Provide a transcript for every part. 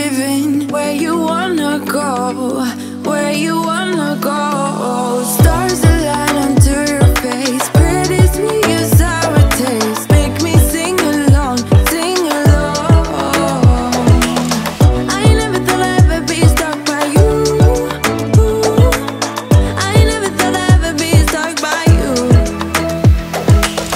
driving where you wanna go, where you wanna go. Stars align onto your face, pretty sweet your sour taste. Make me sing along, sing along. I never thought I'd ever be stuck by you. I never thought I'd ever be stuck by you.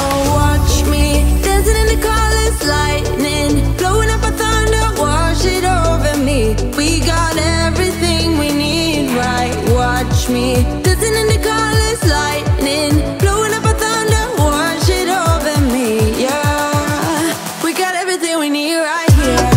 Oh, watch me dancing in the colors, lightning blowing up a thunder, wash it over me. We got everything we need, right? Watch me dancing in the colors, lightning blowing up a thunder, wash it over me. Yeah, we got everything we need right here.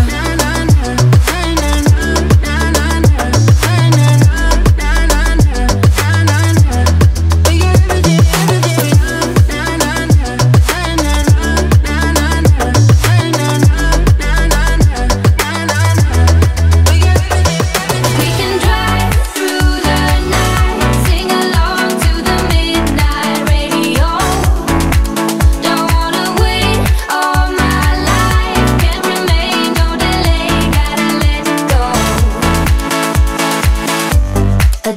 We can drive through the night, sing along to the midnight radio. Don't wanna wait all my life, can't remain, no delay, gotta let go. A